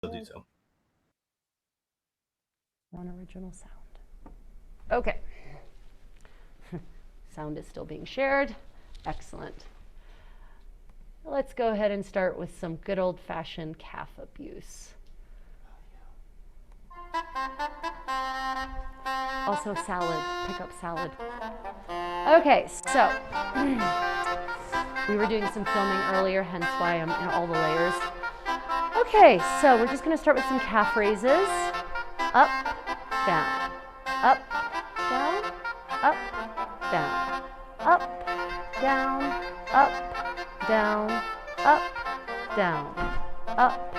do so. One original sound. Okay. Sound is still being shared. Excellent. Let's go ahead and start with some good old-fashioned calf abuse. Also salad, pick up salad. Okay, so we were doing some filming earlier, hence why I'm in all the layers. Okay, so we're just gonna start with some calf raises. Up, down, up, down, up, down, up, down, up, down, up, down, up,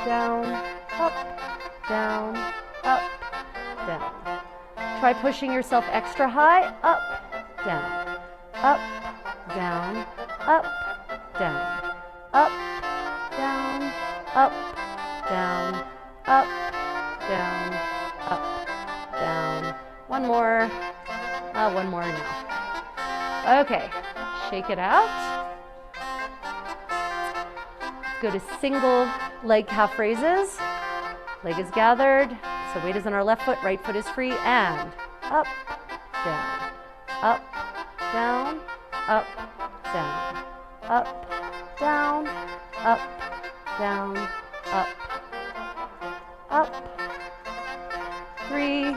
down, up, down, up, down. Try pushing yourself extra high. Up, down, up, down, up, down, up, down, up, down, up, down, up, down. One more now. Okay, shake it out. Let's go to single leg calf raises. Leg is gathered, so weight is on our left foot, right foot is free, and up, down, up, down, up, down, up, down, up, down, up, up. 3,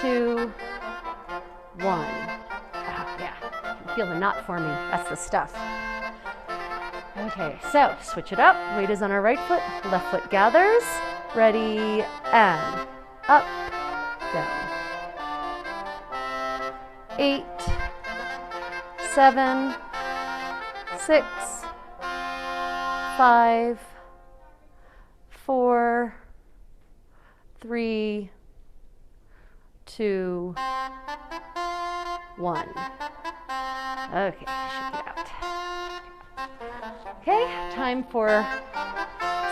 2, 1. Yeah, you can feel the knot forming. That's the stuff. Okay, so switch it up. Weight is on our right foot, left foot gathers. Ready, and up, down. 8, 7, 6, 5, 4, 3, 2, 1. Okay, shake it out. Okay, time for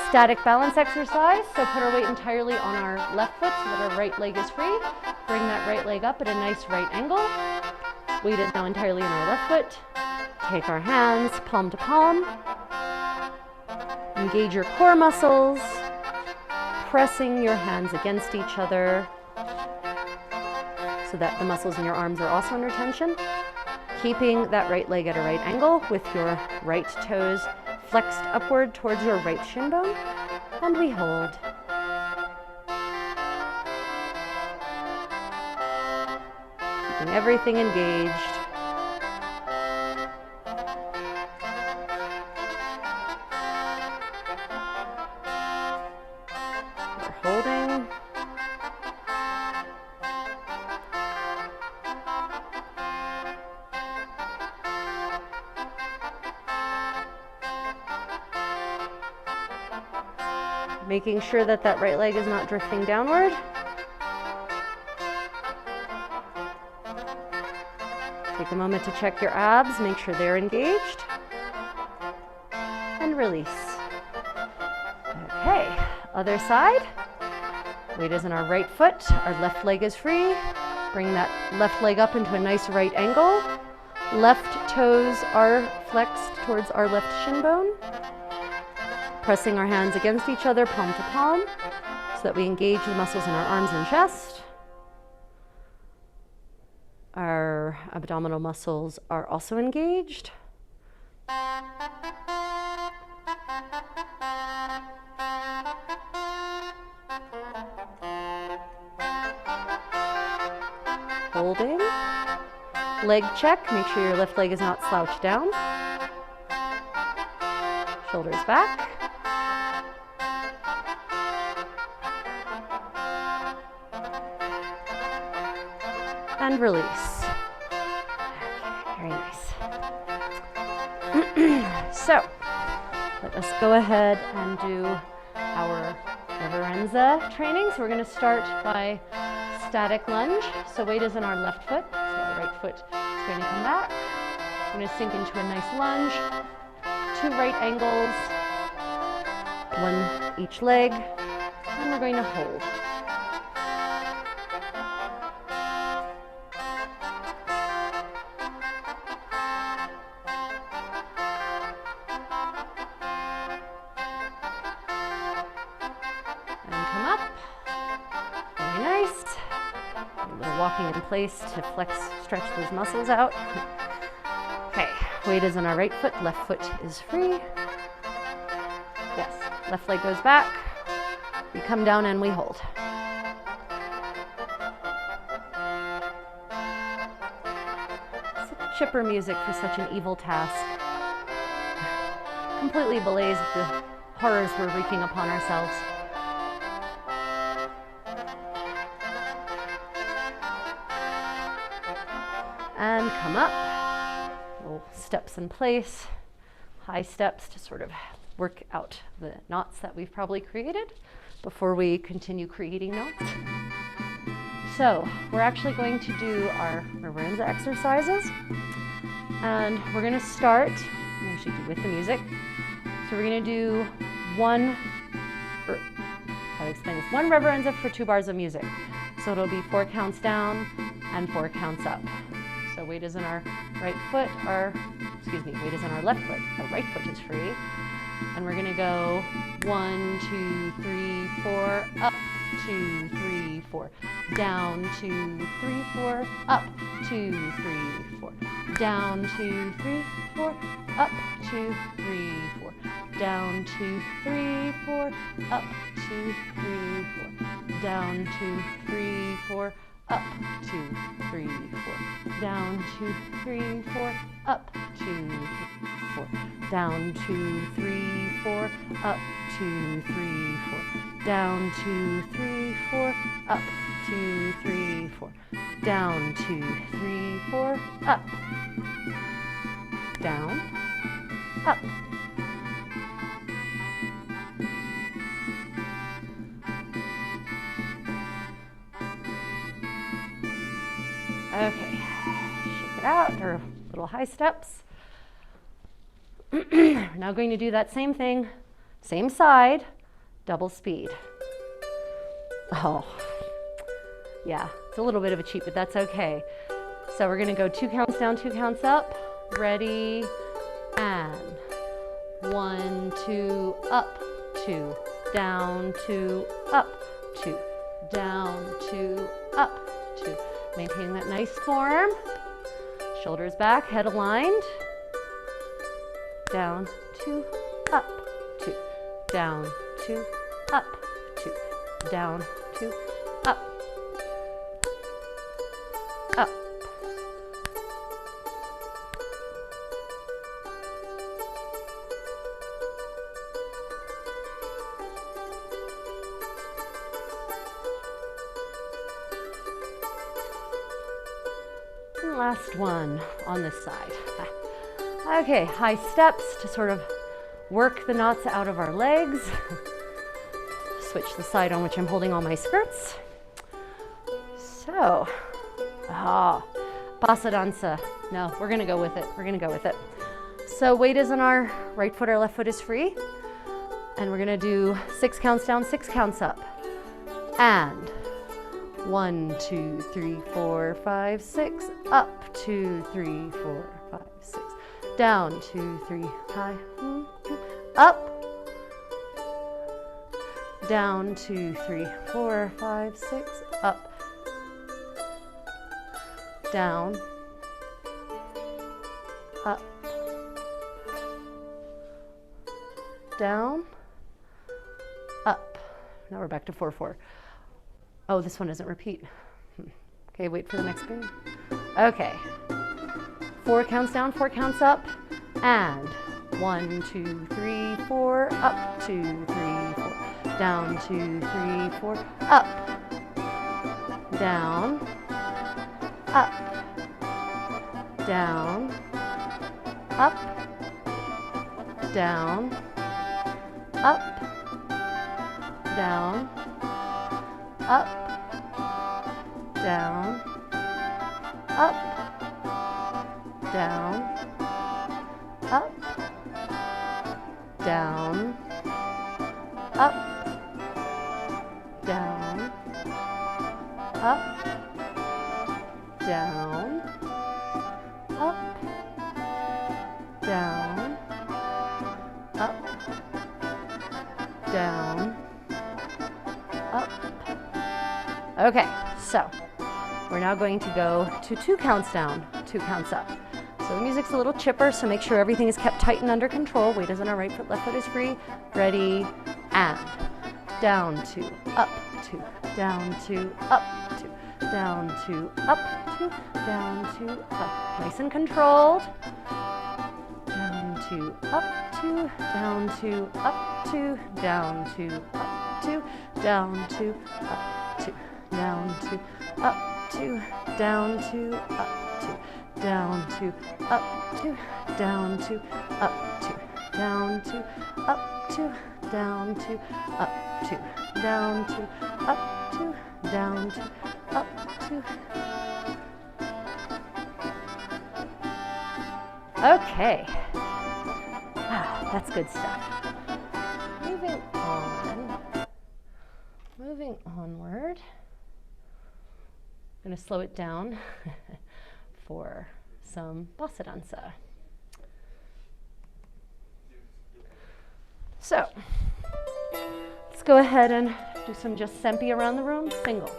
static balance exercise. So put our weight entirely on our left foot so that our right leg is free. Bring that right leg up at a nice right angle. Weight is now entirely on our left foot. Take our hands palm to palm. Engage your core muscles, pressing your hands against each other so that the muscles in your arms are also under tension. Keeping that right leg at a right angle with your right toes flexed upward towards your right shin bone, and we hold. Keeping everything engaged. We're holding. Making sure that that right leg is not drifting downward. Take a moment to check your abs, make sure they're engaged. And release. Okay, other side. Weight is on our right foot, our left leg is free. Bring that left leg up into a nice right angle. Left toes are flexed towards our left shin bone. Pressing our hands against each other, palm to palm, so that we engage the muscles in our arms and chest. Our abdominal muscles are also engaged. Holding. Leg check, make sure your left leg is not slouched down. Shoulders back. And release. Okay, very nice. So, let us go ahead and do our reverenza training. So we're going to start by static lunge. So weight is in our left foot. So our right foot is going to come back. We're going to sink into a nice lunge. 2 right angles, 1 each leg, and we're going to hold. locking in place to flex, stretch those muscles out. Okay, weight is on our right foot, left foot is free. Yes, left leg goes back. We come down and we hold. Chipper music for such an evil task. Completely belays the horrors we're wreaking upon ourselves. And come up. Little steps in place. High steps to sort of work out the knots that we've probably created before we continue creating knots. So we're actually going to do our reverenza exercises, and we're going to start, I should do with the music. So we're going to do one reverenza for 2 bars of music. So it'll be 4 counts down and 4 counts up. So weight is on our right foot, weight is on our left foot. Our right foot is free. And we're going to go 1, 2, 3, 4, up, 2, 3, 4, down, 2, 3, 4, up, 2, 3, 4, down, 2, 3, 4, up, 2, 3, 4, down, 2, 3, 4, up, 2, 3, 4, down, 2, 3, 4, up, 2, 3, 4, down, 2, 3, 4, up, 2, 4, down, 2, 3, 4, up, 2, 3, 4, down, 2, 3, 4, up, 2, 3, 4, down, 2, 3, 4, up, down, up. Okay, shake it out, or little high steps. We're now going to do that same thing, same side, double speed. Oh, yeah, it's a little bit of a cheat, but that's okay. So we're gonna go 2 counts down, 2 counts up. Ready, and 1, 2, up, 2, down, 2, up, 2, down, 2, up, 2. Maintaining that nice form. Shoulders back, head aligned. Down, 2, up, 2, down, 2, up, 2, down, 2, up, up. And last one on this side. Okay, high steps to sort of work the knots out of our legs. Switch the side on which I'm holding all my skirts. So, Pasa danza. No, we're gonna go with it. We're gonna go with it. So weight is on our right foot, our left foot is free. And we're gonna do 6 counts down, 6 counts up. And 1, 2, 3, 4, 5, 6, up, 2, 3, 4, 5, 6, down, 2, 3, high, up, down, 2, 3, 4, 5, 6, up, down, up, down, up. Now we're back to 4, 4. Oh, this one doesn't repeat. Okay, wait for the next beat. Okay. 4 counts down, 4 counts up, and 1, 2, 3, 4, up, 2, 3, 4, down, 2, 3, 4, up, down, up, down, up, down, up, down, up, down, up, down, up, down, up, down, up, down, up, down, up, down, up. Okay, so We're now going to go to 2 counts down, 2 counts up. So the music's a little chipper, so make sure everything is kept tight and under control. Weight is on our right foot, left foot is free. Ready, and down 2, up 2, down 2, up 2, down 2, up 2, down 2, up. Nice and controlled. Down 2, up 2, down 2, up 2, down 2, up 2, down 2, up 2, down 2, up 2, down 2, up 2, down 2, up 2, down 2, up 2, down 2, up 2, down 2, up 2, down 2, up 2, down 2, up 2. Okay. Wow, that's good stuff. Moving onward. I'm going to slow it down for some bossa danza. So, let's go ahead and do some just sempi around the room. Single,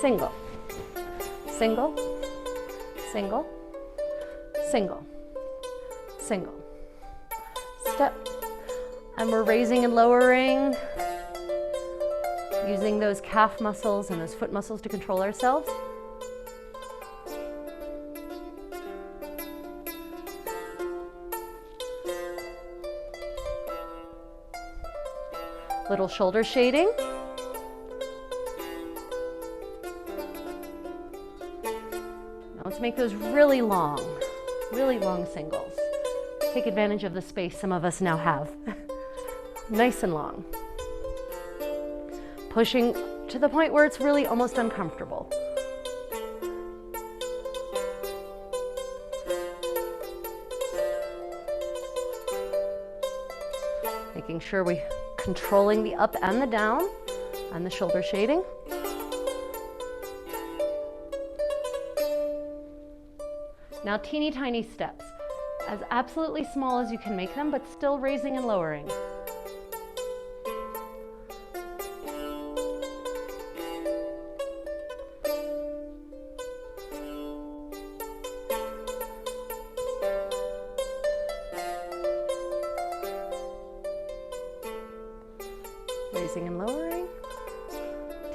single, single, single, single, single. Step. And we're raising and lowering, using those calf muscles and those foot muscles to control ourselves. Little shoulder shading. Now let's make those really long singles. Take advantage of the space some of us now have. Nice and long. Pushing to the point where it's really almost uncomfortable. Making sure we're controlling the up and the down and the shoulder shading. Now teeny tiny steps, as absolutely small as you can make them, but still raising and lowering. Raising and lowering,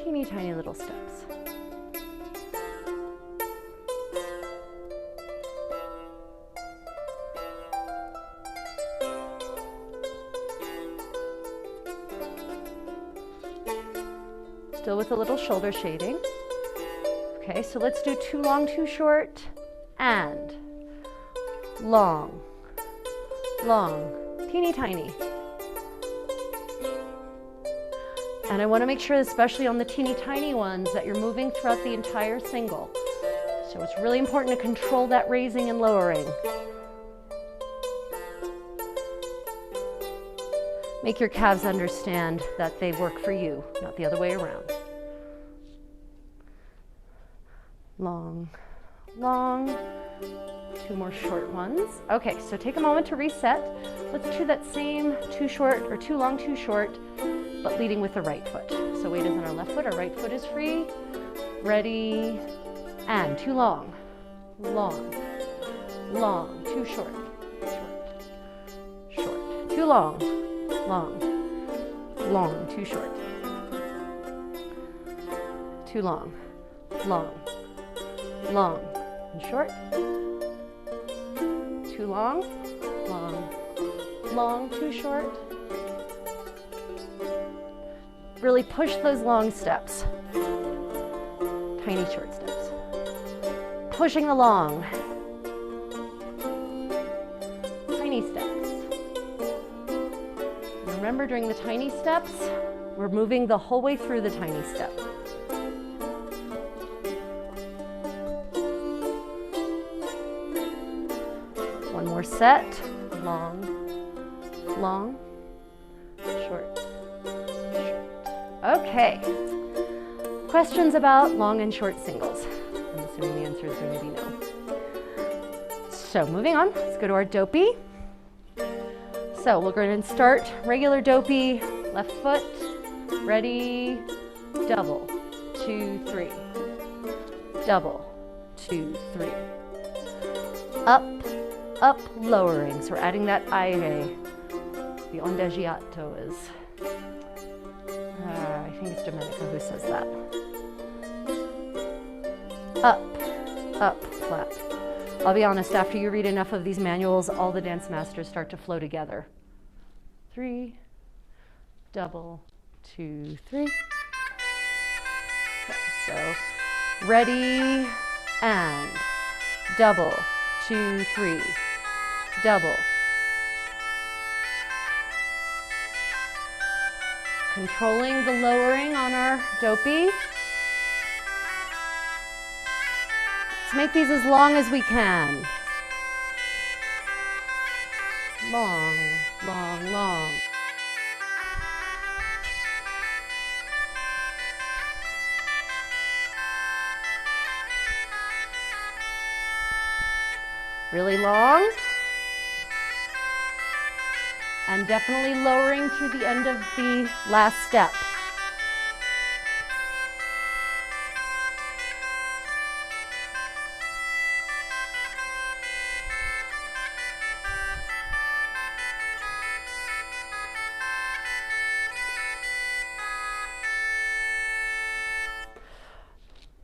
teeny tiny little steps. Still with a little shoulder shading. Okay, so let's do too long, too short, and long, long, teeny tiny. And I want to make sure, especially on the teeny tiny ones, that you're moving throughout the entire single. So it's really important to control that raising and lowering. Make your calves understand that they work for you, not the other way around. Long, long, 2 more short ones. Okay, so take a moment to reset. Let's do that same too short or too long, too short, but leading with the right foot. So weight is on our left foot, our right foot is free. Ready, and too long, long, long, too short, short, short, too long, long, long, too short, too long, long, long, and short, too long, long, long, too short. Really push those long steps, tiny short steps, pushing the long, tiny steps. Remember, during the tiny steps, we're moving the whole way through the tiny step. One more set, long, long, short, short. Okay, questions about long and short singles? I'm assuming the answer is going to be no. So moving on, let's go to our dopey. So we're going to start regular dopey, left foot, ready, double, 2, 3. double, 2, 3. Up, up, lowering. So we're adding that aire. The ondagiato is, I think it's Domenica who says that. Up, up, flat. I'll be honest, after you read enough of these manuals, all the dance masters start to flow together. 3, double, 2, 3. Okay, so ready, and double, 2, 3, double. Controlling the lowering on our dopey. Let's make these as long as we can. Long, long, long. Really long. And definitely lowering through the end of the last step.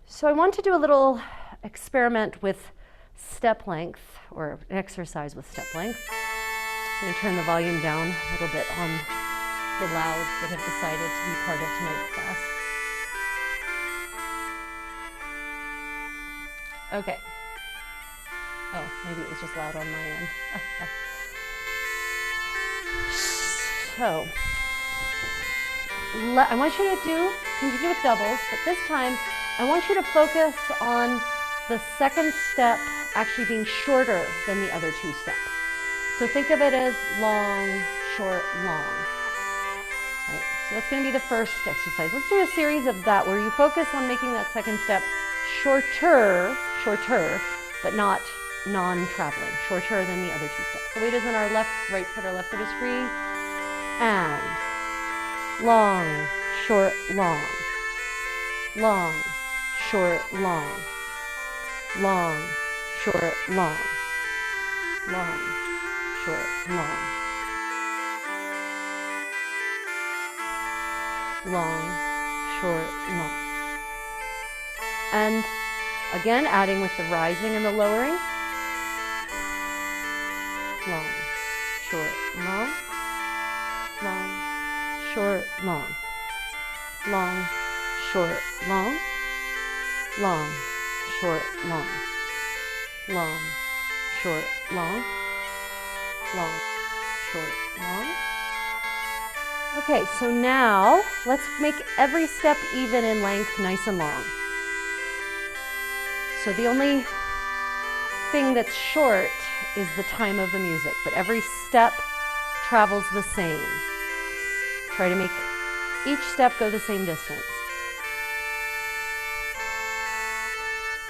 So I want to do a little experiment with step length, or an exercise with step length. I'm going to turn the volume down a little bit on the louds that have decided to be part of tonight's class. Okay. Oh, maybe it was just loud on my end. So, I want you to continue with doubles, but this time I want you to focus on the second step actually being shorter than the other two steps. So think of it as long, short, long. Right, so that's going to be the first exercise. Let's do a series of that where you focus on making that second step shorter, but not non-traveling, shorter than the other two steps. The weight is in our right foot, our left foot is free. And long, short, long. Long, short, long. Long, short, long. Long, short, long. Long, short, long. And again, adding with the rising and the lowering. Long, short, long. Long, short, long. Long, short, long. Long, short, long. Long, short, long. Long, short, long. Okay, so now let's make every step even in length, nice and long. So the only thing that's short is the time of the music, but every step travels the same. Try to make each step go the same distance.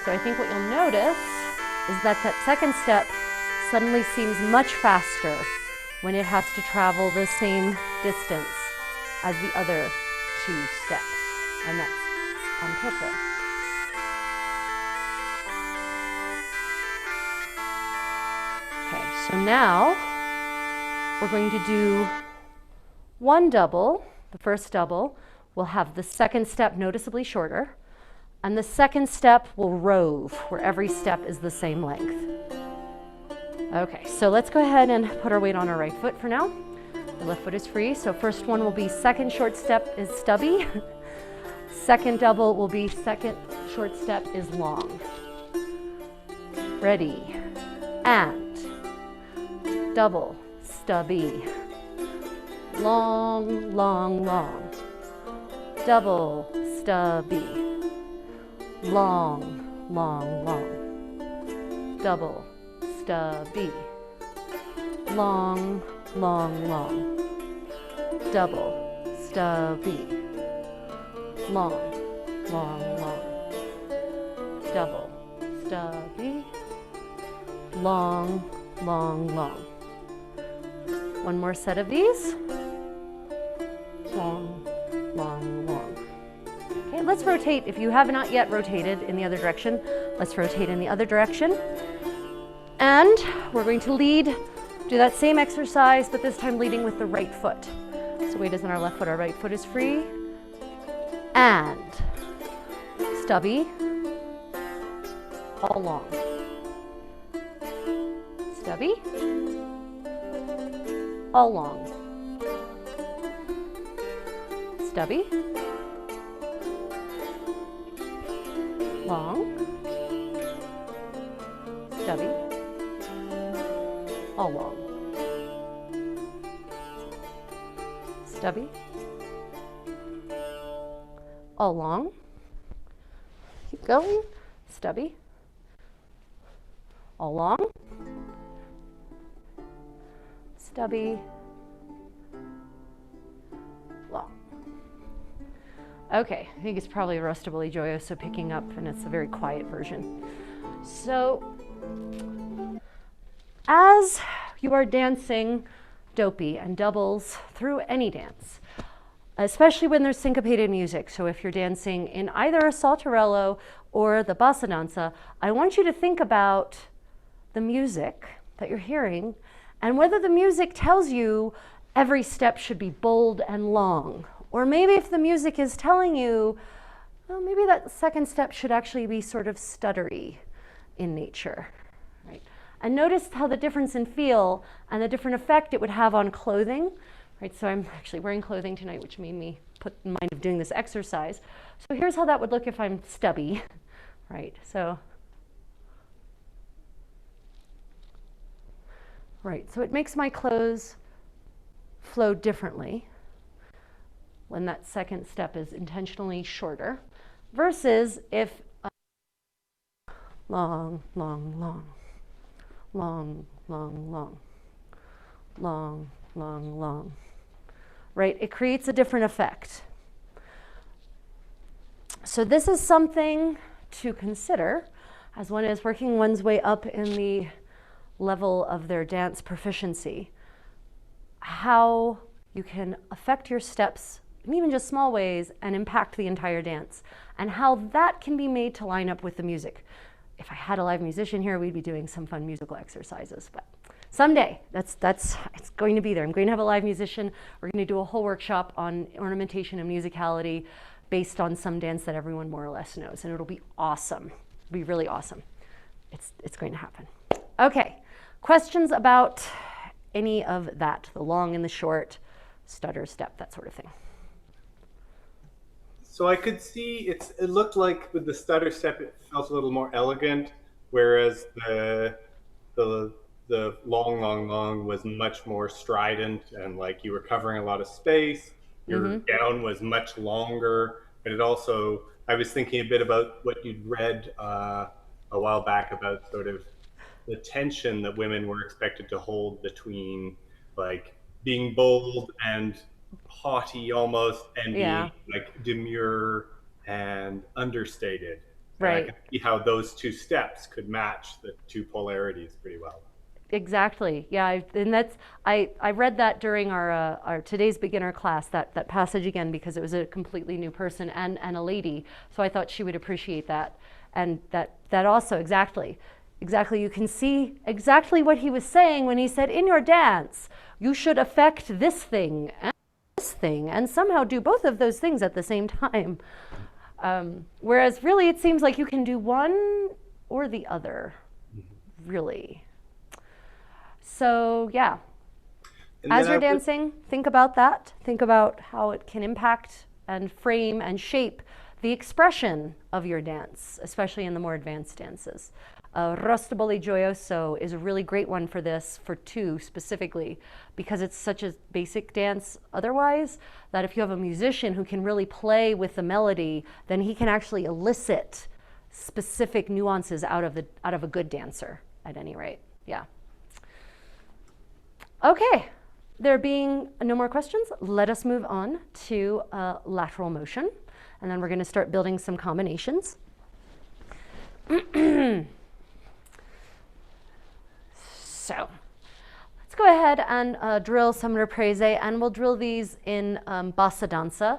So I think what you'll notice is that that second step suddenly seems much faster when it has to travel the same distance as the other two steps, and that's on purpose. Okay, so now we're going to do one double. The first double will have the second step noticeably shorter, and the second step will rove, where every step is the same length. Okay, so let's go ahead and put our weight on our right foot for now. The left foot is free, so first one will be second short step is stubby. Second double will be second short step is long. Ready, and double, stubby. Long, long, long. Double, stubby. Long, long, long. Double, stubby. Long, long, long. Double, stubby. Long, long, long. Double, stubby. Long, long, long. One more set of these. Long, long, long. Okay, Okay, let's rotate. If you have not yet rotated in the other direction, let's rotate in the other direction. And we're going to lead, do that same exercise, but this time leading with the right foot. So weight is on our left foot, our right foot is free. And stubby, all long. Stubby, all long. Stubby, long, stubby, all long. Stubby, all long. Keep going. Stubby, all long. Stubby, long. Okay, I think it's probably Rustably Joyoso picking up, and it's a very quiet version. So, as you are dancing dopey and doubles through any dance, especially when there's syncopated music, so if you're dancing in either a saltarello or the bassa danza, I want you to think about the music that you're hearing and whether the music tells you every step should be bold and long. Or maybe if the music is telling you, well, maybe that second step should actually be sort of stuttery in nature, right? And notice how the difference in feel and the different effect it would have on clothing, right? So I'm actually wearing clothing tonight, which made me put in mind of doing this exercise. So here's how that would look if I'm stubby, right? So, right, so it makes my clothes flow differently when that second step is intentionally shorter, versus if long, long, long, long, long, long, long, long, long, right? It creates a different effect. So this is something to consider as one is working one's way up in the level of their dance proficiency, how you can affect your steps in even just small ways and impact the entire dance, and how that can be made to line up with the music. If I had a live musician here, we'd be doing some fun musical exercises, but someday, it's going to be there. I'm going to have a live musician. We're going to do a whole workshop on ornamentation and musicality based on some dance that everyone more or less knows, and it'll be awesome. It'll be really awesome. It's going to happen. Okay, questions about any of that, the long and the short, stutter step, that sort of thing? So I could see it looked like with the stutter step it felt a little more elegant, whereas the the long, long, long was much more strident and like you were covering a lot of space. Your gown was much longer, but it also, I was thinking a bit about what you'd read a while back about sort of the tension that women were expected to hold between like being bold and haughty almost and being Yeah, like demure and understated. And I right. can see how those two steps could match the two polarities pretty well. Exactly. Yeah, and I read that during our today's beginner class, that passage again, because it was a completely new person and a lady. So I thought she would appreciate that, and that also exactly you can see exactly what he was saying when he said, in your dance you should affect this thing and this thing and somehow do both of those things at the same time. Whereas really it seems like you can do one or the other, really. So yeah, And as then I you're would, dancing, think about that. Think about how it can impact and frame and shape the expression of your dance, especially in the more advanced dances. Rostaboli Joyoso is a really great one for this, for two specifically, because it's such a basic dance otherwise, that if you have a musician who can really play with the melody, then he can actually elicit specific nuances out of a good dancer, at any rate. Yeah. Okay, there being no more questions, let us move on to lateral motion, and then we're going to start building some combinations. So let's go ahead and drill some reprise, and we'll drill these in bassa danza.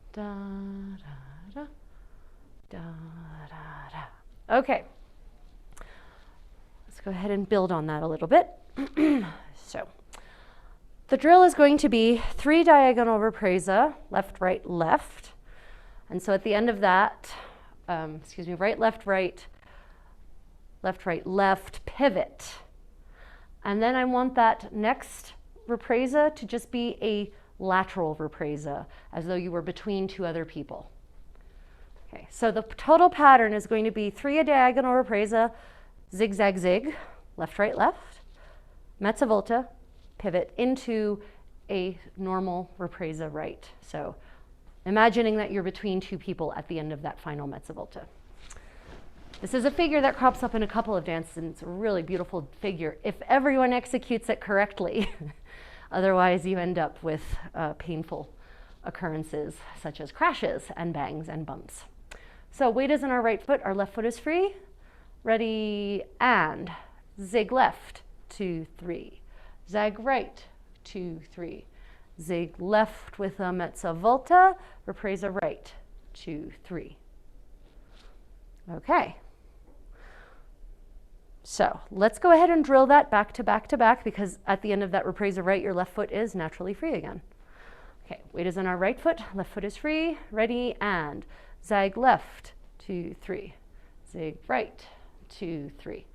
da, da, da, da, da. Okay. Let's go ahead and build on that a little bit. So, the drill is going to be 3 diagonal ripresa, left, right, left. And so at the end of that, right, left, right, left, right, left, pivot. And then I want that next ripresa to just be a lateral ripresa, as though you were between 2 other people. Okay, so the total pattern is going to be 3 diagonal ripresa, zig, zag, zig, left, right, left, mezza volta, pivot into a normal ripresa right. So imagining that you're between 2 people at the end of that final mezza volta. This is a figure that crops up in a couple of dances, and it's a really beautiful figure if everyone executes it correctly. Otherwise, you end up with painful occurrences such as crashes and bangs and bumps. So weight is in our right foot, our left foot is free. Ready, and zig left, 2, 3. Zag right, 2, 3. Zig left with a mezza volta, ripresa right, 2, 3. Okay. So let's go ahead and drill that back to back to back, because at the end of that ripresa right, your left foot is naturally free again. Okay, weight is on our right foot, left foot is free. Ready, and zag left, 2, 3. Zig right, 2, 3.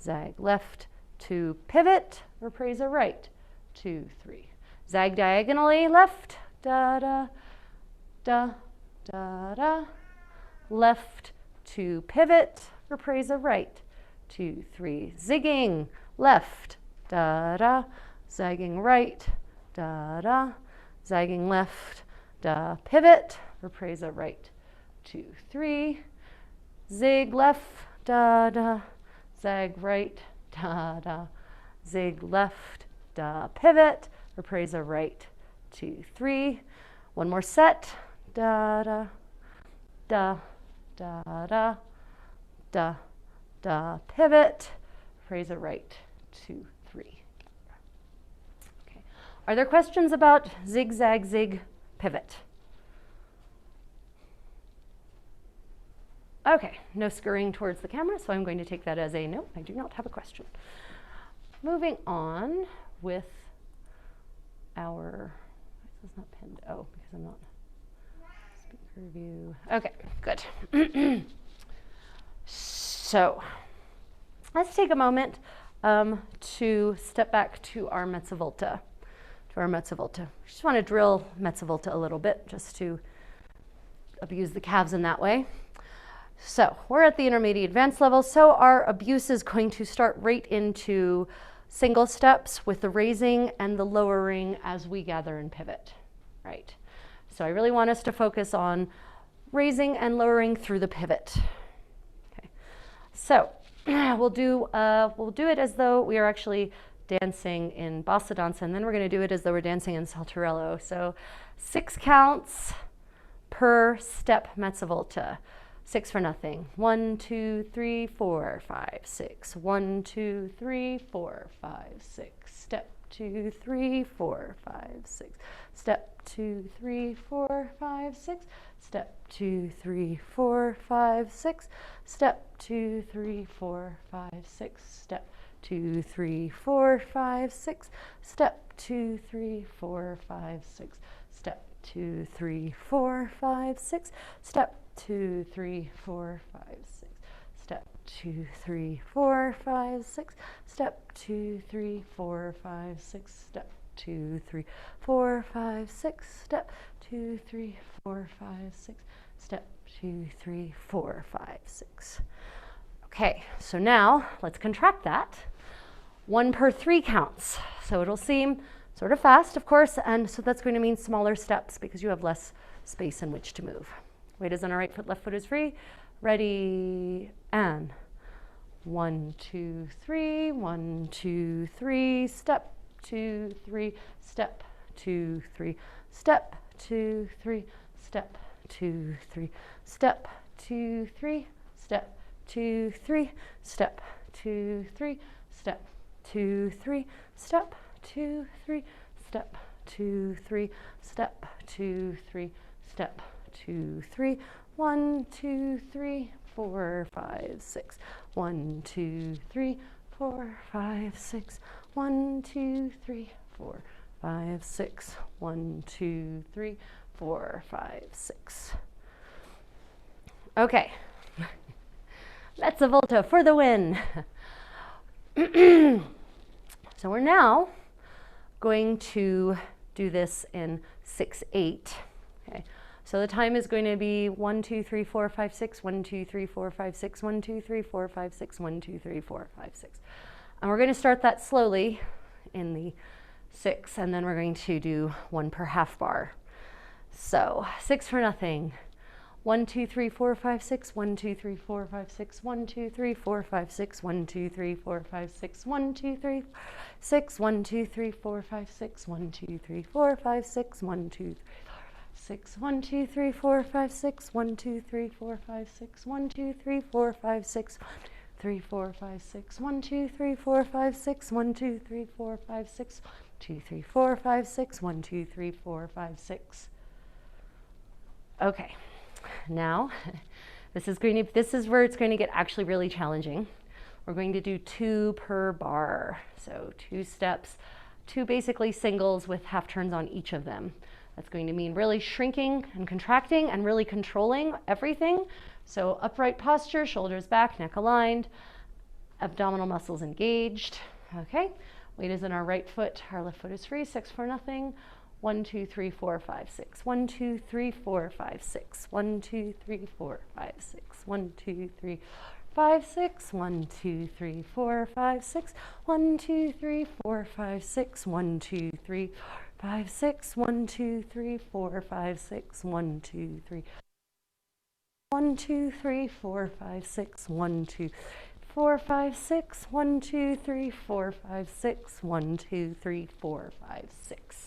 Zag left, 2, pivot, ripresa right, 2, 3. Zag diagonally left, da da da da da. Left, 2, pivot, ripresa right, 2, 3. Zigging left, da da. Zagging right, da da. Zagging left, da. Pivot, ripresa right, 2, 3. Zig left, da da. Zag right, da da. Zig left, da. Pivot, ripresa right, 2, 3. One more set, da da da da da da da. Pivot, ripresa right, 2, 3. Okay. Are there questions about zig zag zig pivot? Okay, no scurrying towards the camera, so I'm going to take that as a no. I do not have a question. Moving on with our, this is not pinned, oh, because I'm not, speaker view. Okay, good. So let's take a moment to step back to our mezza volta. Just want to drill mezza volta a little bit, just to abuse the calves in that way. So we're at the intermediate advanced level, so our abuse is going to start right into single steps with the raising and the lowering as we gather and pivot, right? So I really want us to focus on raising and lowering through the pivot. Okay. So we'll do it as though we are actually dancing in bossa danza, and then we're going to do it as though we're dancing in saltarello. So 6 counts per step mezza volta. 6 for nothing. 1, 2, 3, 4, 5, 6. 1, 2, 3, 4, 5, 6. Step 2, 3, 4, 5, 6. Step 2, 3, 4, 5, 6. Step 2, 3, 4, 5, 6. Step 2, 3, 4, 5, 6. Step 2, 3, 4, 5, 6. Step 2, 3, 4, 5, 6. Step 2, 3, 4, 5, 6. Step 2, 3, 4, 5, 6. Step 2, 3, 4, 5, 6. Step 2, 3, 4, 5, 6. Step 2, 3, 4, 5, 6. Step 2, 3, 4, 5, 6. Step 2, 3, 4, 5, 6. Okay, so now let's contract that. 1 per 3 counts. So it'll seem sort of fast, of course, and so that's going to mean smaller steps because you have less space in which to move. Weight is on our right foot, left foot is free. Ready, and 1, 2, 3, 1, 2, 3, step 2, 3, step 2, 3, step 2, 3, step 2, 3, step 2, 3, step 2, 3, step 2, 3, step 2, 3, step 2, 3, step 2, 3, step 2, 3, step 2, 3. 1, 2, 3, 4, 5, 6. 1, 2, 3, 4, 5, 6. 1, 2, 3, 4, 5, 6. 1, 2, 3, 4, 5, 6. Okay. Mezza volta for the win. So we're now going to do this in 6/8. Okay. So the time is going to be 1, 2, 3, 4, 5, 6, 1, 2, 3, 4, 5, 6, 1, 2, 3, 4, 5, 6, 1, 2, 3, 4, 5, 6. And we're going to start that slowly in the 6, and then we're going to do 1 per half bar. So 6 for nothing. 1, 2, 3, 4, 5, 6. 1, 2, 3, 4, 5, 6. 1, 2, 3, 4, 5, 6. 1, 2, 3, 4, 5, 6. 1, 2, 3, 6. 1, 2, 3, 4, 5, 6. 1, 2, 3, 4, 5, 6. 1, 2, 3, 6. 1, 2, 3, 4, 5, 6. 1, 2, 3, 4, 5, 6. 1, 2, 3, 4, 5, 6. 3, 4, 5, 6. 1, 2, 3, 4, 5, 6. 1, 2, 3, 4, 5, 6. 2, 3, 4, 5, 6. 1, 2, 3, 4, 5, 6. Okay. Now, this is where it's going to get actually really challenging. We're going to do 2 per bar. So 2 steps, 2 basically singles with half turns on each of them. That's going to mean really shrinking and contracting and really controlling everything. So upright posture, shoulders back, neck aligned, abdominal muscles engaged. Okay, weight is in our right foot, our left foot is free, 6 for nothing. 1, 2, 3, 4, 5, 6. 1, 2, 3, 4, 5, 6. 1, 2, 3, 4, 5, 6. 1, 2, 3, 5, 6. 1, 2, 3, 4, 5, 6. 1, 2, 3, 4, 5, 6. 1, 2, 3, 5, 6. 1, 2, 3, 4, 5, 6. 1, 2, 3. 1, 2, 3, 4, 5, 6. 1, 2, 4, 5, 6. 1, 2, 3, 4, 5, 6. 1, 2, 3, 4, 5, 6.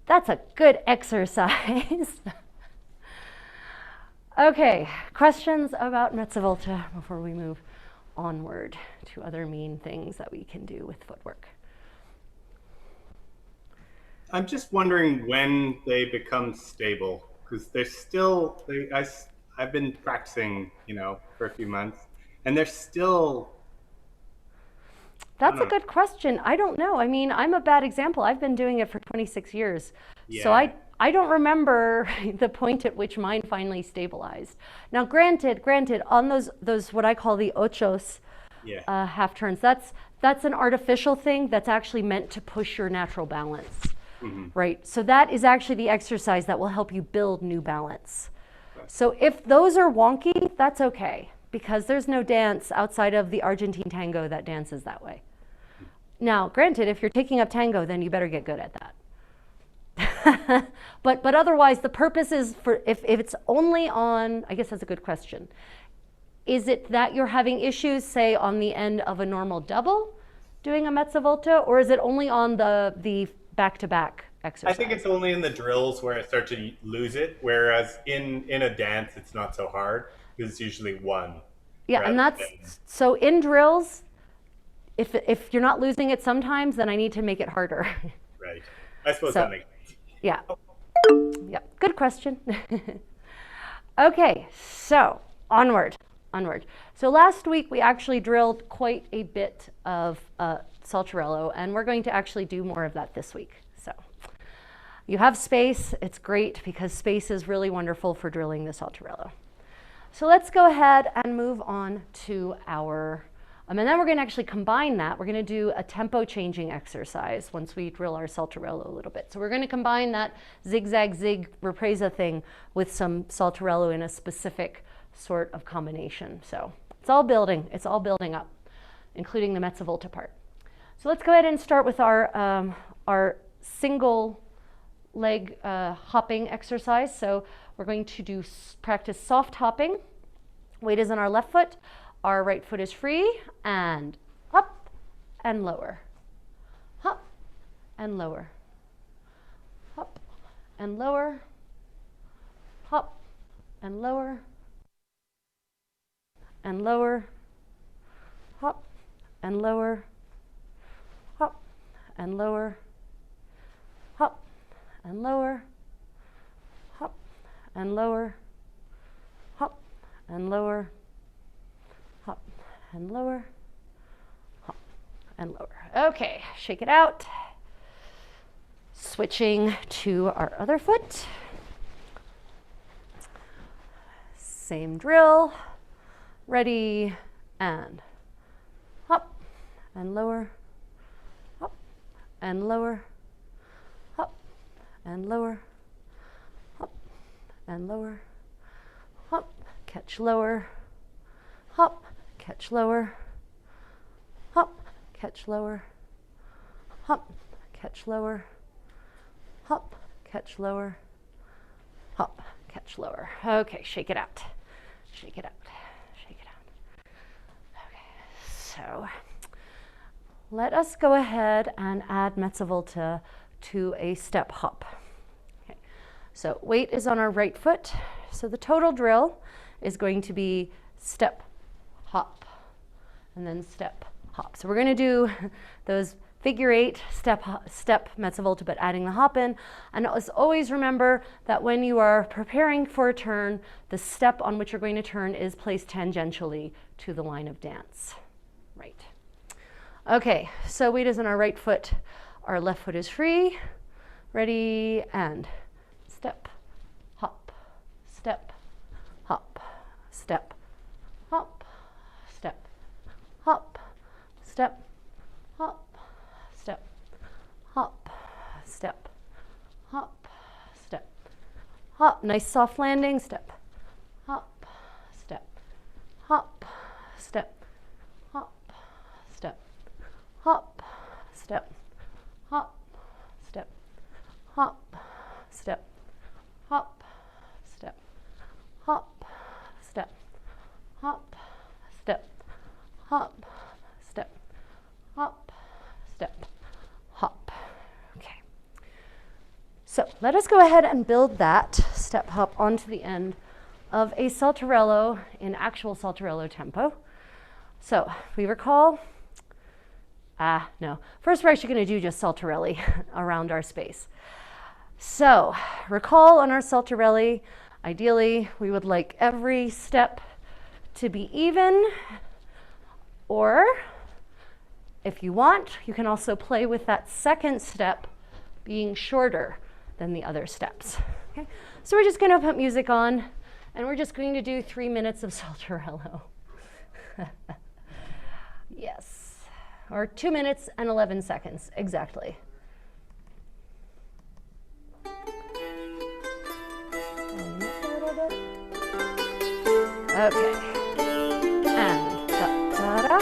That's a good exercise. Okay, questions about mezza volta before we move onward to other mean things that we can do with footwork? I'm just wondering when they become stable, because I've been practicing, for a few months, and they're still. That's a good question. I don't know. I mean, I'm a bad example. I've been doing it for 26 years. Yeah. So I don't remember the point at which mine finally stabilized. Now, granted, on those what I call the ochos half turns, that's an artificial thing that's actually meant to push your natural balance, right? So that is actually the exercise that will help you build new balance. Right. So if those are wonky, that's okay, because there's no dance outside of the Argentine tango that dances that way. Now, granted, if you're taking up tango, then you better get good at that. but otherwise, the purpose is for, if it's only on, I guess that's a good question. Is it that you're having issues, say, on the end of a normal double doing a mezza volta, or is it only on the back-to-back exercise? I think it's only in the drills where I start to lose it, whereas in a dance, it's not so hard, because it's usually one. Yeah, and that's, so in drills, if you're not losing it sometimes, then I need to make it harder. Right. I suppose that makes sense. Yeah. Yep. Good question. Okay, so onward. So last week we actually drilled quite a bit of saltarello, and we're going to actually do more of that this week. So you have space. It's great because space is really wonderful for drilling the saltarello. So let's go ahead and move on to our, and then we're going to actually combine that. We're going to do a tempo changing exercise once we drill our saltarello a little bit. So we're going to combine that zigzag zig ripresa thing with some saltarello in a specific sort of combination. So it's all building up, including the mezza volta part. So let's go ahead and start with our single leg hopping exercise. So we're going to practice soft hopping. Weight is on our left foot. Our right foot is free, and up and lower. Hop and lower. Hop and lower. Hop and lower. And lower. Hop and lower. Hop and lower. Hop and lower. Hop and lower, hop and lower, hop and lower, hop and lower. Okay, shake it out. Switching to our other foot. Same drill. Ready, and hop and lower, hop and lower, hop and lower, hop and lower, hop, catch lower, hop, catch lower, hop, catch lower, hop, catch lower, hop, catch lower, hop, catch lower. Okay, shake it out. Shake it out. Shake it out. Okay, so let us go ahead and add mezza volta to a step hop. Okay, so weight is on our right foot. So the total drill is going to be step, hop, and then step, hop. So we're going to do those figure 8 step mezza volta, but adding the hop in. And always remember that when you are preparing for a turn, the step on which you're going to turn is placed tangentially to the line of dance. Right. Okay, so weight is on our right foot. Our left foot is free. Ready, and step, hop, step, hop, step, hop, step, hop, step, hop, step, hop, step, hop, step, hop. Nice soft landing. Step, hop, step, hop, step, hop, step, hop, step, hop, step, hop, step, hop, step, hop, step, hop, step, hop, step, hop, step, hop. Okay. So let us go ahead and build that step hop onto the end of a saltarello in actual saltarello tempo. So we recall, no. First we're actually going to do just saltarelli around our space. So recall on our saltarelli, ideally we would like every step to be even, or if you want, you can also play with that second step being shorter than the other steps. Okay? So we're just going to put music on, and we're just going to do 3 minutes of saltarello. Yes, or 2 minutes and 11 seconds, exactly. Okay, and da-da-da.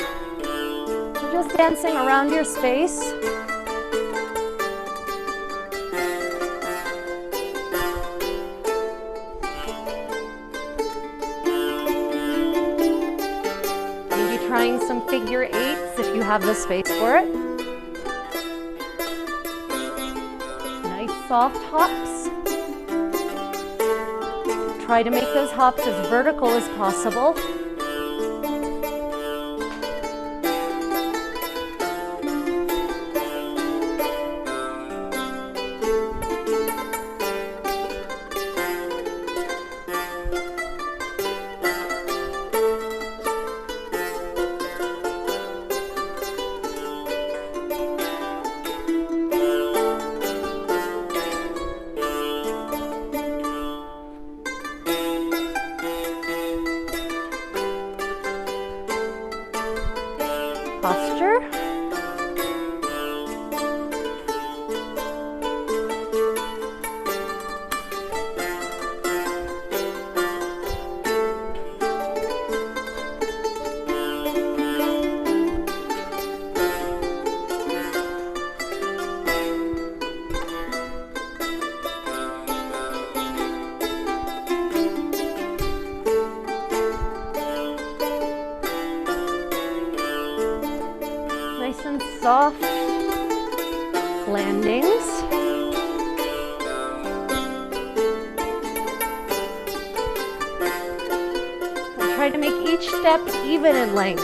So just dancing around your space. Maybe trying some figure 8s if you have the space for it. Nice soft hops. Try to make those hops as vertical as possible. Posture. Nice and soft landings. And try to make each step even in length.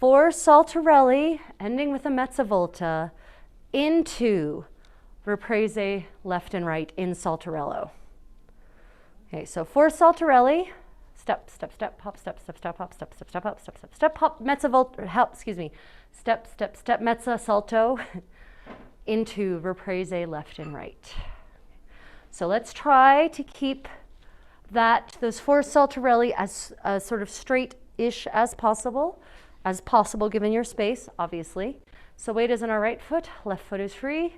4 saltarelli, ending with a mezza volta, into riprese left and right in saltarello. Okay, so 4 saltarelli, step, step, step, hop, step, step, step, hop, step, step, step, hop, step, step, step, hop, mezza volta, help, excuse me, step, step, step, mezza, salto, into riprese left and right. So let's try to keep those 4 saltarelli as sort of straight-ish as possible given your space, obviously. So weight is on our right foot, left foot is free.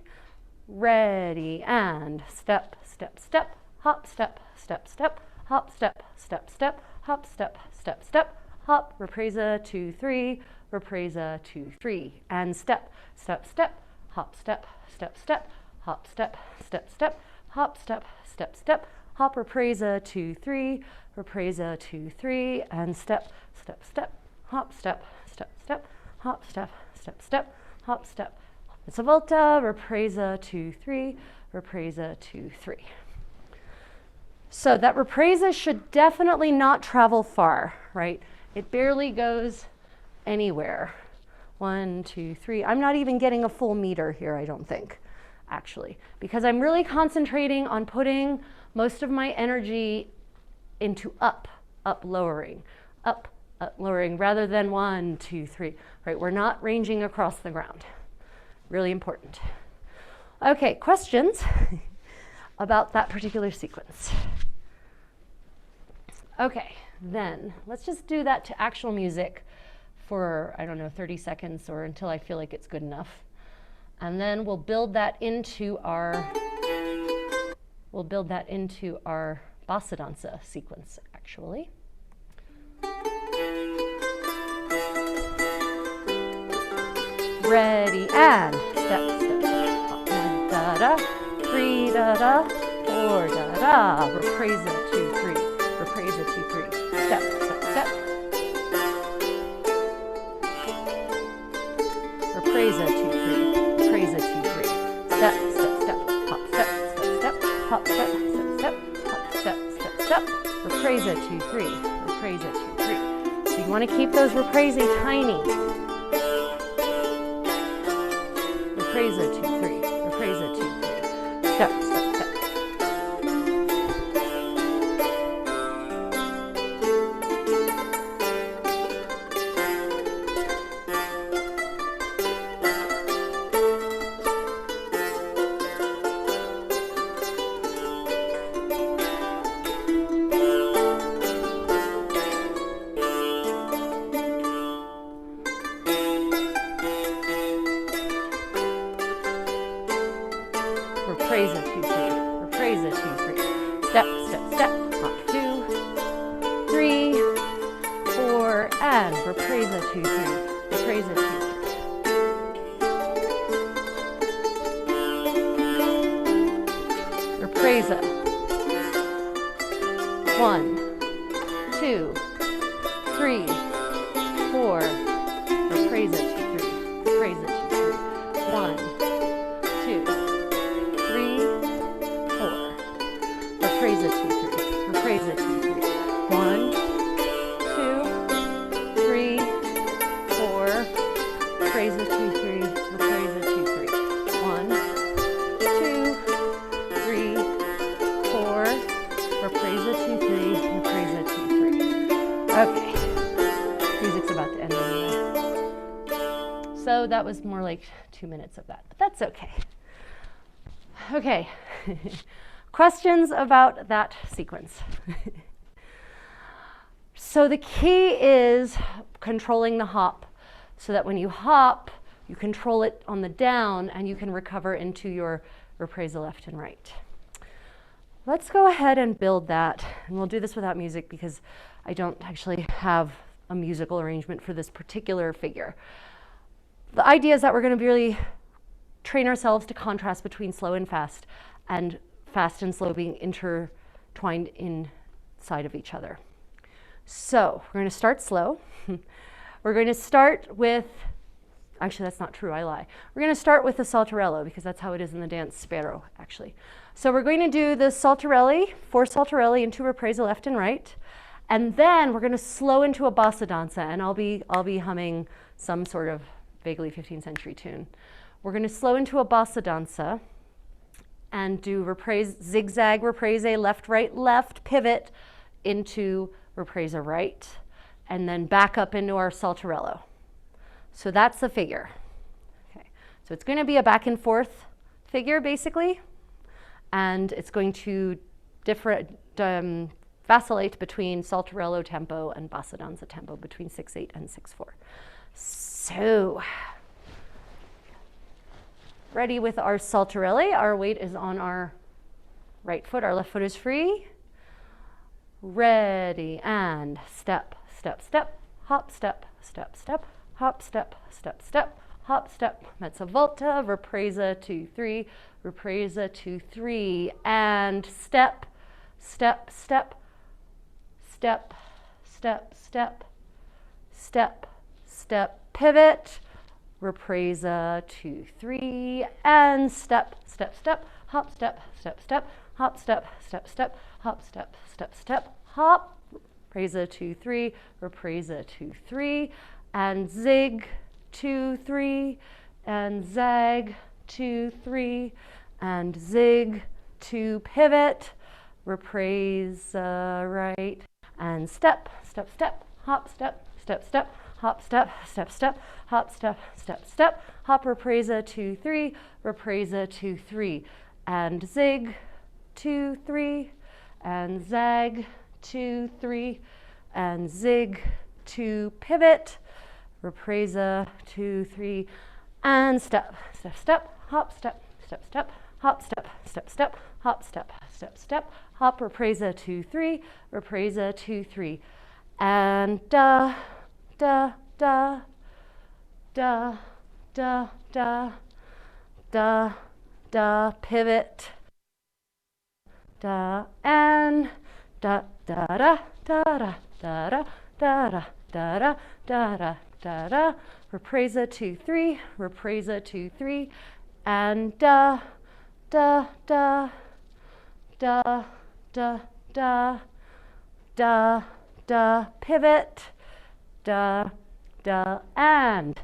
Ready, and step, step, step, hop, step, step, step, hop, step, step, step, hop, step, step, step, hop, riprese 2, 3, riprese 2, 3, and step, step, step, hop, step, step, step, hop, step, step, step, hop, step, step, step, hop, riprese 2, 3, riprese 2, 3, and step, step, step, hop, step, step, step, hop, step, step, step, hop, step, mezza volta, riprese 2, 3, riprese 2, 3. So that riprese should definitely not travel far, right? It barely goes anywhere. 1, 2, 3. I'm not even getting a full meter here, I don't think, actually, because I'm really concentrating on putting most of my energy into up, lowering, rather than 1, 2, 3, right? We're not ranging across the ground. Really important. Okay, questions about that particular sequence? Okay, then let's just do that to actual music for, I don't know, 30 seconds or until I feel like it's good enough. And then we'll build that into our bassa danza sequence, actually. Ready, and step, step, step, hop, 1, da, da, 3, da, da, 4, da, da, riprese 2, 3, riprese 2, 3, step, step, step, riprese 2, 3, riprese 2, 3, step, step, step, hop, step, step, step, hop, step, step, step, hop, step, step, step, riprese 2, 3, riprese 2, 3. So you want to keep those riprese tiny. Riprese 2, 3, riprese 2, 3, step, step, step. Riprese 2, 3, riprese 2, 3, step, step, step, hop 2, 3, 4, and riprese 2, 3, riprese 2, 3. Riprese. 1, 2, 3, 4, riprese 2, 3, riprese 2, 3, 1, 2, 3, 4, riprese 2, 3, riprese 2, 3, 1, 2, 3, 4, riprese 2, 3, riprese 2, 3, 1, 2, 3, 4, riprese 2, 3, riprese 2, 3. Okay, music's about to end anyway. So that was more like 2 minutes of that, but that's okay. Okay, questions about that sequence? So the key is controlling the hop so that when you hop, you control it on the down and you can recover into your riprese left and right. Let's go ahead and build that, and we'll do this without music because I don't actually have a musical arrangement for this particular figure. The idea is that we're going to really train ourselves to contrast between slow and fast and slow being intertwined inside of each other. So we're going to start slow. We're going to start with, actually that's not true, I lie. We're going to start with the saltarello because that's how it is in the dance Sparrow, actually. So we're going to do the saltarelli, 4 saltarelli into riprese left and right, And then we're going to slow into a bossa danza, and I'll be humming some sort of vaguely 15th century tune. We're going to slow into a bossa danza and do reprise, zigzag reprise, left, right, left, pivot into reprise right, and then back up into our saltarello. So that's the figure. Okay. So it's going to be a back and forth figure basically, and it's going to vacillate between saltarello tempo and bossa danza tempo between 6/8 and 6/4. So, ready with our saltarelli. Our weight is on our right foot, our left foot is free. Ready, and step, step, step, hop, step, step, step, hop, step, step, step, hop, step, mezza volta, ripresa 2/3, ripresa 2/3, and step, step, step, step, step, step, step, step, pivot, ripresa 2/3, and step, step, step, hop, step, step, step, hop, step, step, step, hop, step, step, step, hop, ripresa 2/3, ripresa 2/3, and zig 2/3, and zag 2/3, and zig 2 pivot, ripresa right, and step, step, step, hop, step, step, step, hop, step, step, step, hop, step, step, step, hop, ripresa 2/3, ripresa 2/3, and zig 2/3, and zag 2/3, and zig 2 pivot, ripresa 2/3, and step, step, step, hop, step, step, step, hop, step, step, step, hop, step, step, step, hop, ripresa 2/3, ripresa 2/3, and da, da, da, da, da, da, da, da, pivot, da, and da, da, da, da, da, da, da, da, da, da, da, da, da, da, ripresa 2/3, ripresa 2/3, and da, da, da, da, da, da, da, da, pivot, da, da, and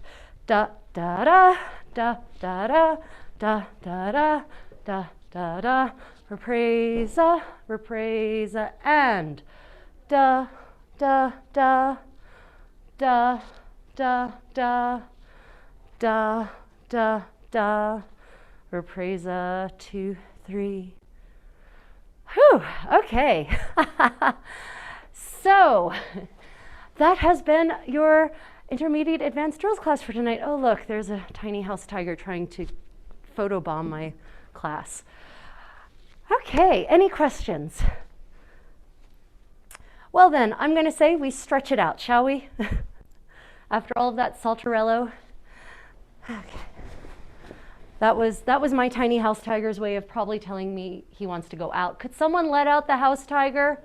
da, da, da, da, da, da, da, da, da, da, da, da, ripresa, ripresa, and da, da, da, da, da, da, da, da, da, ripresa 2/3. Whew, okay. So that has been your intermediate advanced drills class for tonight. Oh look, there's a tiny house tiger trying to photobomb my class. Okay, any questions? Well then, I'm going to say we stretch it out, shall we? After all of that saltarello. Okay. That was my tiny house tiger's way of probably telling me he wants to go out. Could someone let out the house tiger?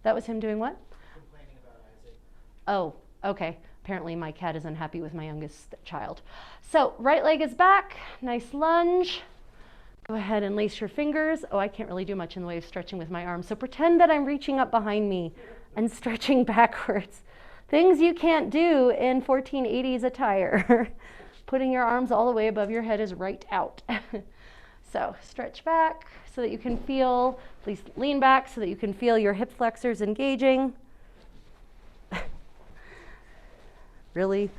That was him doing what? Complaining about Isaac. Oh, okay. Apparently my cat is unhappy with my youngest child. So right leg is back, nice lunge. Go ahead and lace your fingers. Oh, I can't really do much in the way of stretching with my arms. So pretend that I'm reaching up behind me and stretching backwards. Things you can't do in 1480s attire. Putting your arms all the way above your head is right out. So stretch back so that you can feel, please lean back so that you can feel your hip flexors engaging. Really?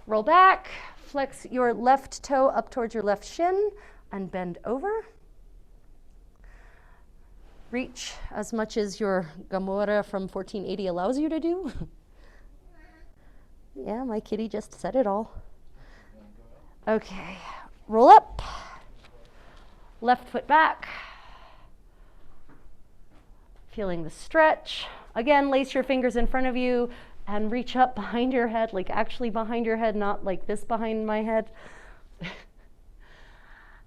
Roll back, flex your left toe up towards your left shin and bend over. Reach as much as your Gamora from 1480 allows you to do. Yeah, my kitty just said it all. Okay, roll up, left foot back. Feeling the stretch. Again, lace your fingers in front of you and reach up behind your head, like actually behind your head, not like this behind my head.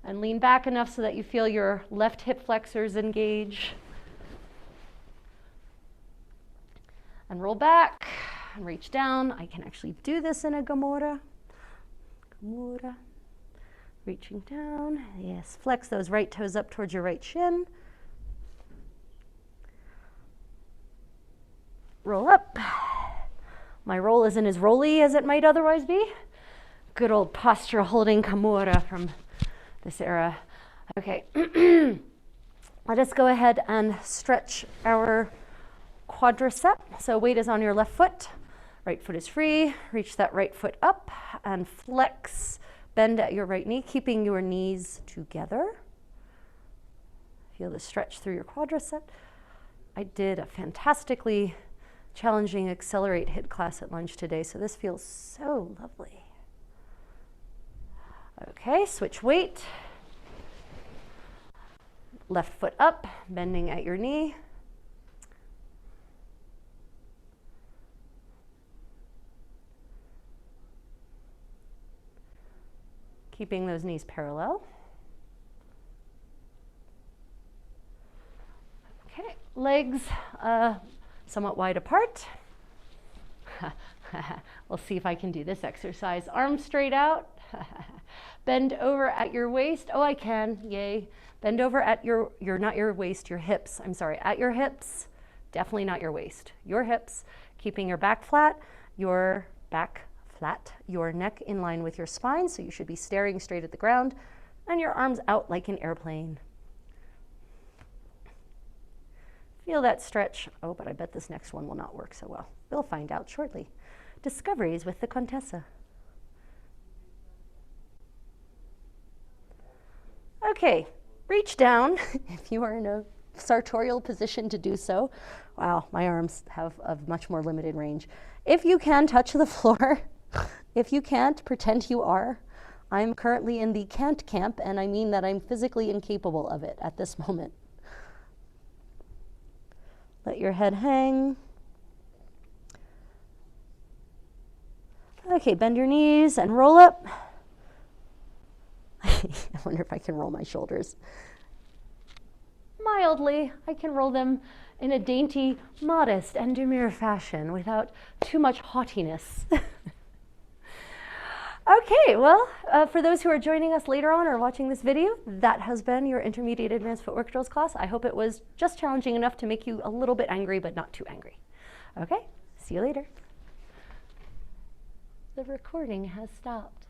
And lean back enough so that you feel your left hip flexors engage. And roll back and reach down. I can actually do this in a Gamora. Gamora. Reaching down. Yes, flex those right toes up towards your right shin. Roll up. My roll isn't as rolly as it might otherwise be. Good old postural holding Kimura from this era. Okay, let us go ahead and stretch our quadricep. So weight is on your left foot. Right foot is free. Reach that right foot up and flex. Bend at your right knee, keeping your knees together. Feel the stretch through your quadricep. I did a fantastically challenging accelerate HIIT class at lunch today, so this feels so lovely. Okay, switch weight. Left foot up, bending at your knee. Keeping those knees parallel. Okay, legs somewhat wide apart. We'll see if I can do this exercise. Arms straight out. Bend over at your waist. Oh, I can, yay. Bend over at not your waist, your hips. I'm sorry, at your hips. Definitely not your waist. Your hips, keeping your back flat, your neck in line with your spine, so you should be staring straight at the ground, and your arms out like an airplane. Feel that stretch. Oh, but I bet this next one will not work so well. We'll find out shortly. Discoveries with the Contessa. Okay, reach down if you are in a sartorial position to do so. Wow, my arms have a much more limited range. If you can, touch the floor. If you can't, pretend you are. I'm currently in the can't camp, and I mean that I'm physically incapable of it at this moment. Let your head hang. Okay, bend your knees and roll up. I wonder if I can roll my shoulders. Mildly, I can roll them in a dainty, modest, and demure fashion without too much haughtiness. Okay, well, for those who are joining us later on or watching this video, that has been your Intermediate Advanced Footwork Drills class. I hope it was just challenging enough to make you a little bit angry, but not too angry. Okay, see you later. The recording has stopped.